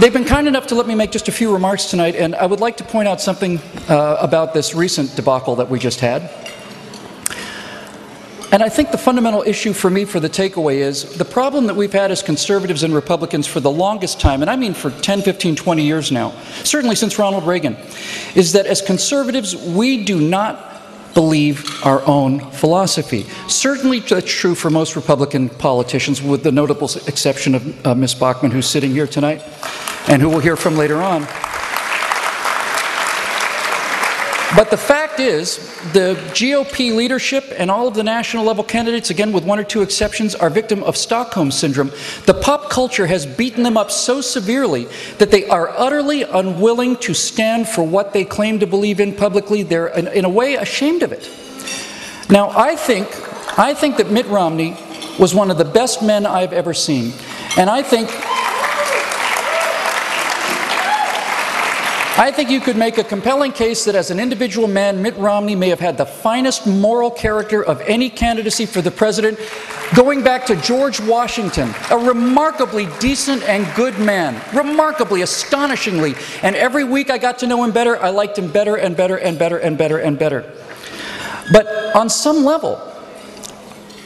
They've been kind enough to let me make just a few remarks tonight, and I would like to point out something about this recent debacle that we just had. And I think the fundamental issue for me for the takeaway is the problem that we've had as conservatives and Republicans for the longest time, and I mean for 10, 15, 20 years now, certainly since Ronald Reagan, is that as conservatives we do not believe our own philosophy. Certainly that's true for most Republican politicians, with the notable exception of Ms. Bachmann, who's sitting here tonight, and who we'll hear from later on. But the fact is, the GOP leadership and all of the national level candidates, again with one or two exceptions, are victim of Stockholm Syndrome. The pop culture has beaten them up so severely that they are utterly unwilling to stand for what they claim to believe in publicly. They're, in a way, ashamed of it. Now, I think that Mitt Romney was one of the best men I've ever seen. And I think you could make a compelling case that as an individual man, Mitt Romney may have had the finest moral character of any candidacy for the president, going back to George Washington, a remarkably decent and good man, remarkably, astonishingly. And every week I got to know him better, I liked him better and better and better and better and better. But on some level,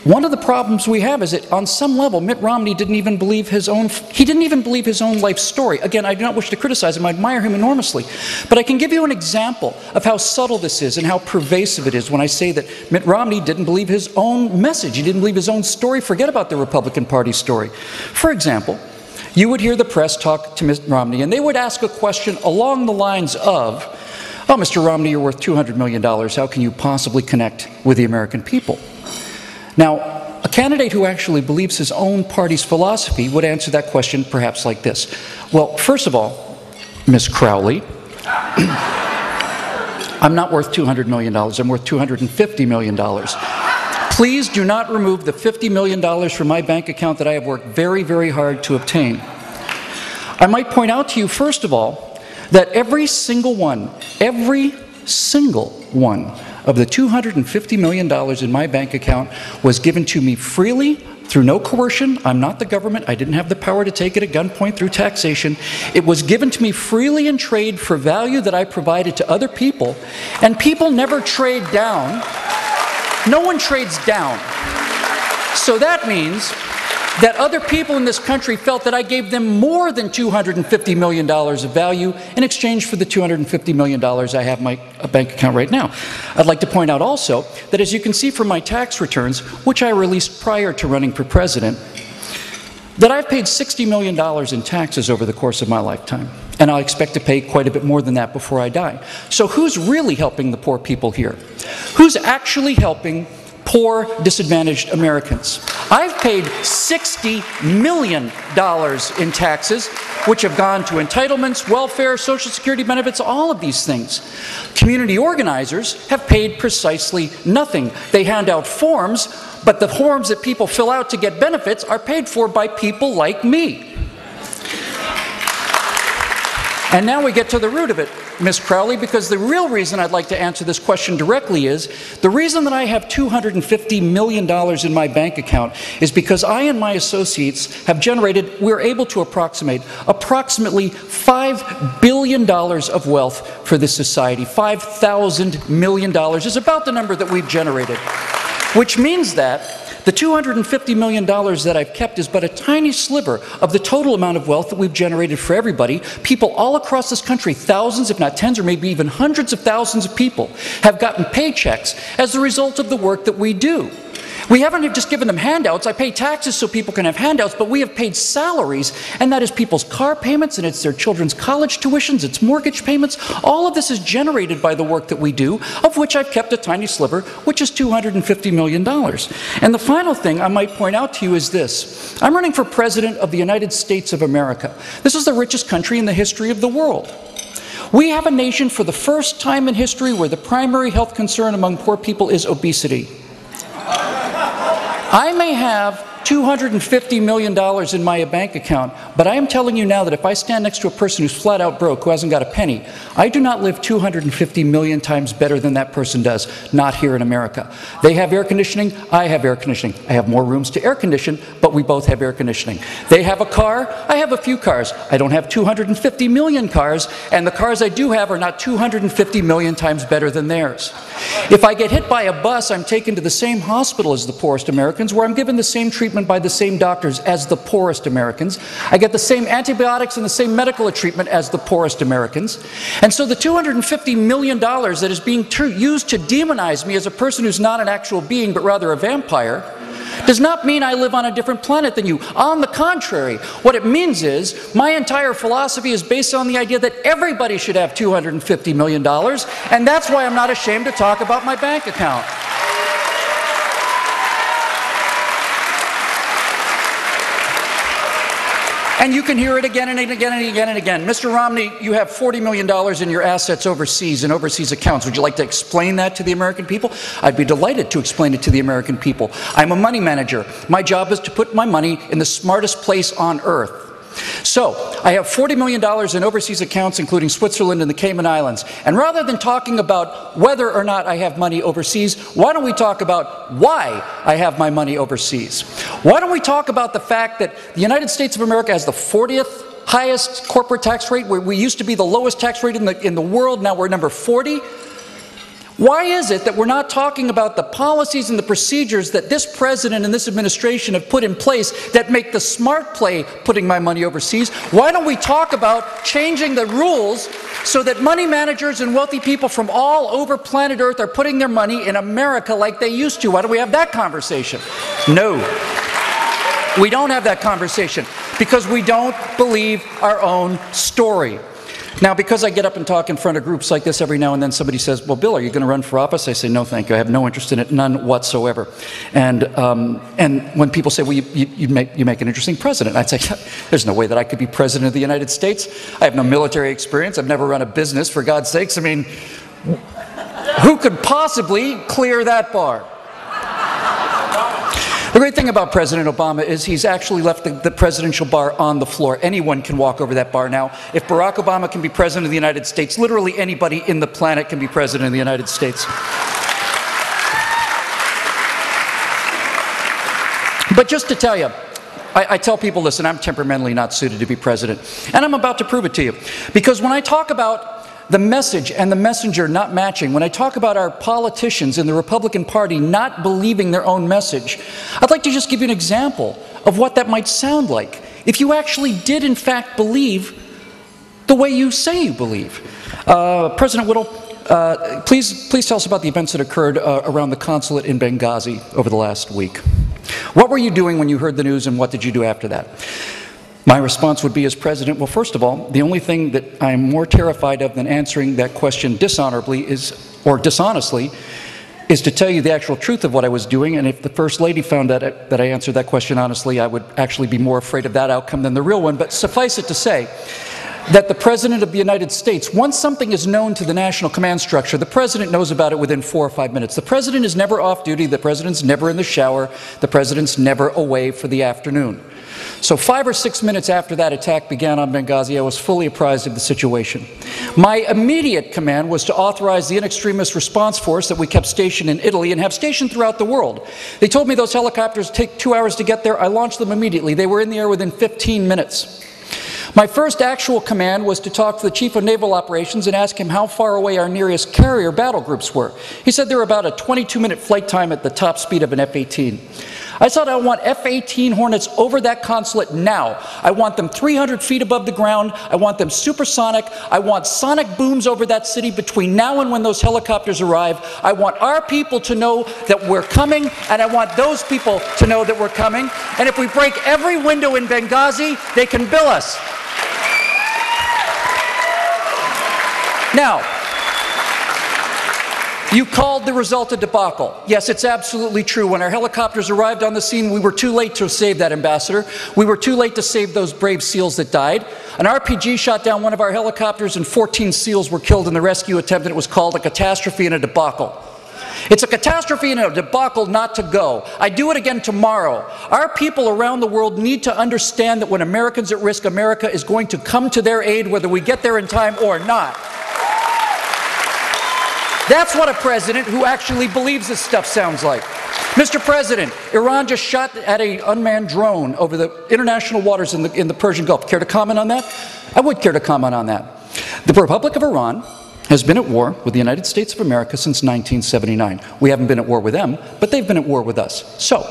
one of the problems we have is that on some level, Mitt Romney didn't even believe his own life story. Again, I do not wish to criticize him, I admire him enormously. But I can give you an example of how subtle this is and how pervasive it is when I say that Mitt Romney didn't believe his own message, he didn't believe his own story, forget about the Republican Party story. For example, you would hear the press talk to Mitt Romney and they would ask a question along the lines of, "Oh, Mr. Romney, you're worth $200 million, how can you possibly connect with the American people?" Now, a candidate who actually believes his own party's philosophy would answer that question perhaps like this. Well, first of all, Ms. Crowley, I'm not worth $200 million, I'm worth $250 million. Please do not remove the $50 million from my bank account that I have worked very, very hard to obtain. I might point out to you, first of all, that every single one of the $250 million in my bank account was given to me freely, through no coercion. I'm not the government. I didn't have the power to take it at gunpoint through taxation. It was given to me freely in trade for value that I provided to other people, and people never trade down. No one trades down. So that means that other people in this country felt that I gave them more than $250 million of value in exchange for the $250 million I have in my bank account right now. I'd like to point out also that, as you can see from my tax returns, which I released prior to running for president, that I've paid $60 million in taxes over the course of my lifetime. And I expect to pay quite a bit more than that before I die. So who's really helping the poor people here? Who's actually helping poor, disadvantaged Americans? I've paid $60 million in taxes, which have gone to entitlements, welfare, Social Security benefits, all of these things. Community organizers have paid precisely nothing. They hand out forms, but the forms that people fill out to get benefits are paid for by people like me. And now we get to the root of it, Ms. Crowley, because the real reason I'd like to answer this question directly is, the reason that I have $250 million in my bank account is because I and my associates have generated, we're able to approximate, approximately $5 billion of wealth for this society. $5,000 million is about the number that we've generated, which means that the $250 million that I've kept is but a tiny sliver of the total amount of wealth that we've generated for everybody. People all across this country, thousands, if not tens, or maybe even hundreds of thousands of people, have gotten paychecks as a result of the work that we do. We haven't just given them handouts. I pay taxes so people can have handouts, but we have paid salaries, and that is people's car payments, and it's their children's college tuitions, it's mortgage payments. All of this is generated by the work that we do, of which I've kept a tiny sliver, which is $250 million. And the final thing I might point out to you is this. I'm running for President of the United States of America. This is the richest country in the history of the world. We have a nation for the first time in history where the primary health concern among poor people is obesity. I may have $250 million in my bank account, but I am telling you now that if I stand next to a person who's flat out broke, who hasn't got a penny, I do not live 250 million times better than that person does, not here in America. They have air conditioning, I have air conditioning. I have more rooms to air condition, but we both have air conditioning. They have a car, I have a few cars. I don't have 250 million cars, and the cars I do have are not 250 million times better than theirs. If I get hit by a bus, I'm taken to the same hospital as the poorest Americans, where I'm given the same treatment by the same doctors as the poorest Americans. I get the same antibiotics and the same medical treatment as the poorest Americans. And so the $250 million that is being used to demonize me as a person who's not an actual being, but rather a vampire, does not mean I live on a different planet than you. On the contrary, what it means is my entire philosophy is based on the idea that everybody should have $250 million, and that's why I'm not ashamed to talk about my bank account. And you can hear it again and again and again and again. Mr. Romney, you have $40 million in your assets overseas, in overseas accounts. Would you like to explain that to the American people? I'd be delighted to explain it to the American people. I'm a money manager. My job is to put my money in the smartest place on earth. So, I have $40 million in overseas accounts, including Switzerland and the Cayman Islands. And rather than talking about whether or not I have money overseas, why don't we talk about why I have my money overseas? Why don't we talk about the fact that the United States of America has the 40th highest corporate tax rate, where we used to be the lowest tax rate in the world, now we're number 40? Why is it that we're not talking about the policies and the procedures that this president and this administration have put in place that make the smart play putting my money overseas? Why don't we talk about changing the rules so that money managers and wealthy people from all over planet Earth are putting their money in America like they used to? Why don't we have that conversation? No. We don't have that conversation because we don't believe our own story. Now, because I get up and talk in front of groups like this every now and then, somebody says, well, Bill, are you going to run for office? I say, no, thank you. I have no interest in it, none whatsoever. And when people say, well, you make an interesting president, I'd say, there's no way that I could be president of the United States. I have no military experience. I've never run a business, for God's sakes. I mean, who could possibly clear that bar? The great thing about President Obama is he's actually left the presidential bar on the floor. Anyone can walk over that bar now. If Barack Obama can be president of the United States, literally anybody in the planet can be president of the United States. But just to tell you, I tell people, listen, I'm temperamentally not suited to be president. And I'm about to prove it to you. Because when I talk about the message and the messenger not matching, when I talk about our politicians in the Republican Party not believing their own message, I'd like to just give you an example of what that might sound like if you actually did in fact believe the way you say you believe. President Whittle, please tell us about the events that occurred around the consulate in Benghazi over the last week. What were you doing when you heard the news, and what did you do after that? My response would be, as president, well, first of all, the only thing that I'm more terrified of than answering that question dishonorably or dishonestly is to tell you the actual truth of what I was doing. And if the First Lady found that I answered that question honestly, I would actually be more afraid of that outcome than the real one. But suffice it to say that the President of the United States, once something is known to the National Command Structure, the President knows about it within 4 or 5 minutes. The President is never off duty. The President's never in the shower. The President's never away for the afternoon. So 5 or 6 minutes after that attack began on Benghazi, I was fully apprised of the situation. My immediate command was to authorize the in extremis response force that we kept stationed in Italy and have stationed throughout the world. They told me those helicopters take 2 hours to get there. I launched them immediately. They were in the air within 15 minutes. My first actual command was to talk to the Chief of Naval Operations and ask him how far away our nearest carrier battle groups were. He said they were about a 22-minute flight time at the top speed of an F-18. I said I want F-18 Hornets over that consulate now. I want them 300 feet above the ground. I want them supersonic. I want sonic booms over that city between now and when those helicopters arrive. I want our people to know that we're coming, and I want those people to know that we're coming. And if we break every window in Benghazi, they can bill us. Now, you called the result a debacle. Yes, it's absolutely true. When our helicopters arrived on the scene, we were too late to save that ambassador. We were too late to save those brave SEALs that died. An RPG shot down one of our helicopters and 14 SEALs were killed in the rescue attempt, and it was called a catastrophe and a debacle. It's a catastrophe and a debacle not to go. I do it again tomorrow. Our people around the world need to understand that when Americans at risk, America is going to come to their aid whether we get there in time or not. That's what a president who actually believes this stuff sounds like. Mr. President, Iran just shot at an unmanned drone over the international waters in the Persian Gulf. Care to comment on that? I would care to comment on that. The Republic of Iran has been at war with the United States of America since 1979. We haven't been at war with them, but they've been at war with us. So,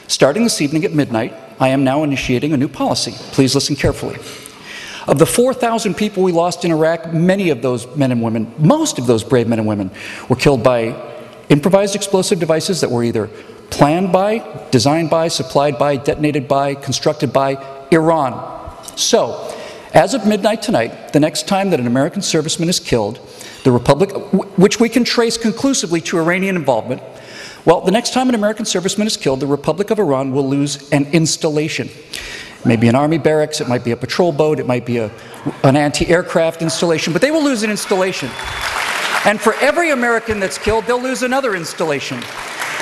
starting this evening at midnight, I am now initiating a new policy. Please listen carefully. Of the 4,000 people we lost in Iraq, many of those men and women, most of those brave men and women, were killed by improvised explosive devices that were either planned by, designed by, supplied by, detonated by, constructed by Iran. So, as of midnight tonight, the next time that an American serviceman is killed, the Republic, which we can trace conclusively to Iranian involvement, well, the next time an American serviceman is killed, the Republic of Iran will lose an installation. It may be an army barracks, it might be a patrol boat, it might be an anti-aircraft installation, but they will lose an installation. And for every American that's killed, they'll lose another installation.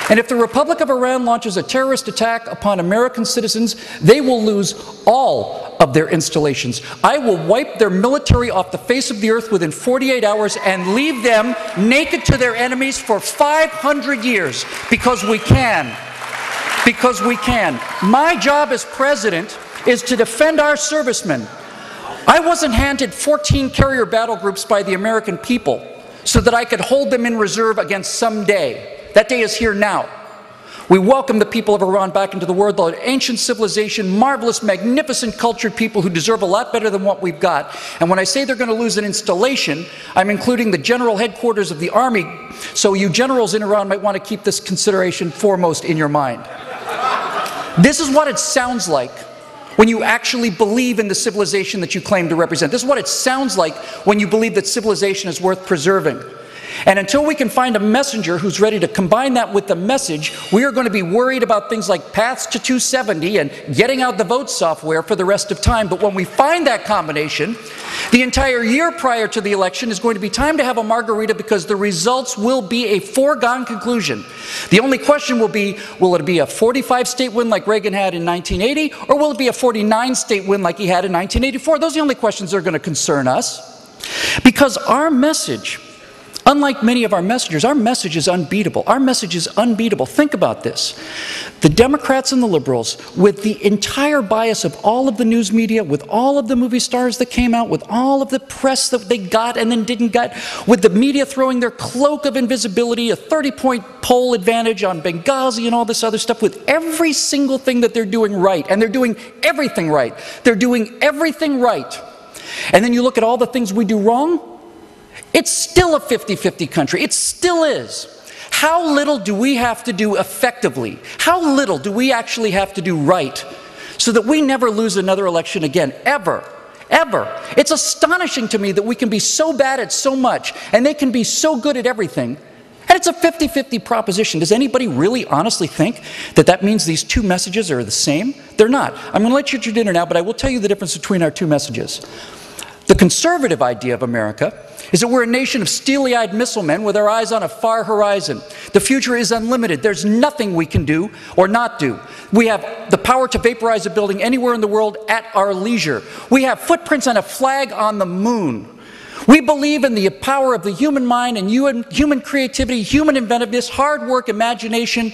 And if the Republic of Iran launches a terrorist attack upon American citizens, they will lose all of their installations. I will wipe their military off the face of the earth within 48 hours and leave them naked to their enemies for 500 years, because we can. Because we can. My job as president is to defend our servicemen. I wasn't handed 14 carrier battle groups by the American people so that I could hold them in reserve against some day. That day is here now. We welcome the people of Iran back into the world, the ancient civilization, marvelous, magnificent, cultured people who deserve a lot better than what we've got. And when I say they're going to lose an installation, I'm including the general headquarters of the army, so you generals in Iran might want to keep this consideration foremost in your mind. This is what it sounds like when you actually believe in the civilization that you claim to represent. This is what it sounds like when you believe that civilization is worth preserving. And until we can find a messenger who's ready to combine that with the message, we are going to be worried about things like paths to 270 and getting out the vote software for the rest of time. But when we find that combination, the entire year prior to the election is going to be time to have a margarita, because the results will be a foregone conclusion. The only question will be it be a 45-state win like Reagan had in 1980, or will it be a 49-state win like he had in 1984? Those are the only questions that are going to concern us. Because our message, unlike many of our messengers, our message is unbeatable. Our message is unbeatable. Think about this. The Democrats and the liberals, with the entire bias of all of the news media, with all of the movie stars that came out, with all of the press that they got and then didn't get, with the media throwing their cloak of invisibility, a 30-point poll advantage on Benghazi and all this other stuff, with every single thing that they're doing right, and they're doing everything right. They're doing everything right. And then you look at all the things we do wrong, it's still a 50-50 country. It still is. How little do we have to do effectively? How little do we actually have to do right so that we never lose another election again, ever? Ever. It's astonishing to me that we can be so bad at so much and they can be so good at everything. And it's a 50-50 proposition. Does anybody really honestly think that that means these two messages are the same? They're not. I'm going to let you eat your dinner now, but I will tell you the difference between our two messages. The conservative idea of America is that we're a nation of steely-eyed missile men with our eyes on a far horizon. The future is unlimited. There's nothing we can do or not do. We have the power to vaporize a building anywhere in the world at our leisure. We have footprints on a flag on the moon. We believe in the power of the human mind and human creativity, human inventiveness, hard work, imagination.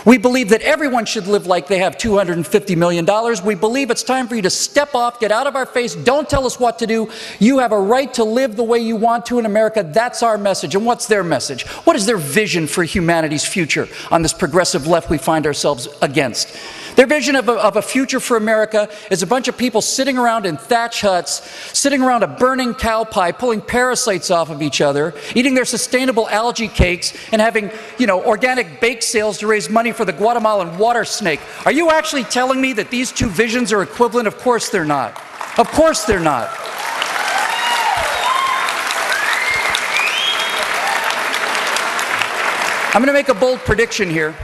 We believe that everyone should live like they have $250 million. We believe it's time for you to step off, get out of our face, don't tell us what to do. You have a right to live the way you want to in America. That's our message. And what's their message? What is their vision for humanity's future on this progressive left we find ourselves against? Their vision of a future for America is a bunch of people sitting around in thatch huts, sitting around a burning cow pie, pulling parasites off of each other, eating their sustainable algae cakes, and having, organic bake sales to raise money for the Guatemalan water snake. Are you actually telling me that these two visions are equivalent? Of course they're not. Of course they're not. I'm going to make a bold prediction here.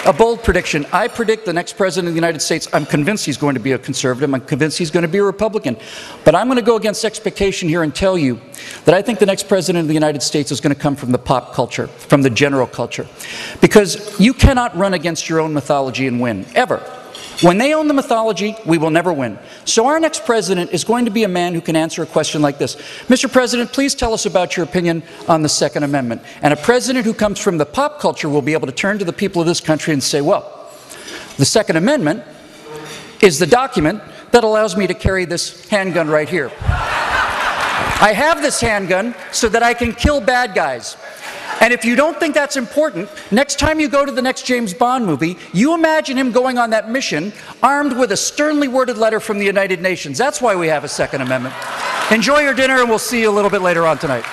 A bold prediction. I predict the next president of the United States, I'm convinced he's going to be a conservative, I'm convinced he's going to be a Republican. But I'm going to go against expectation here and tell you that I think the next president of the United States is going to come from the pop culture, from the general culture. Because you cannot run against your own mythology and win, ever. When they own the mythology, we will never win. So our next president is going to be a man who can answer a question like this. Mr. President, please tell us about your opinion on the Second Amendment. And a president who comes from the pop culture will be able to turn to the people of this country and say, well, the Second Amendment is the document that allows me to carry this handgun right here. I have this handgun so that I can kill bad guys. And if you don't think that's important, next time you go to the next James Bond movie, you imagine him going on that mission armed with a sternly worded letter from the United Nations. That's why we have a Second Amendment. Enjoy your dinner, and we'll see you a little bit later on tonight.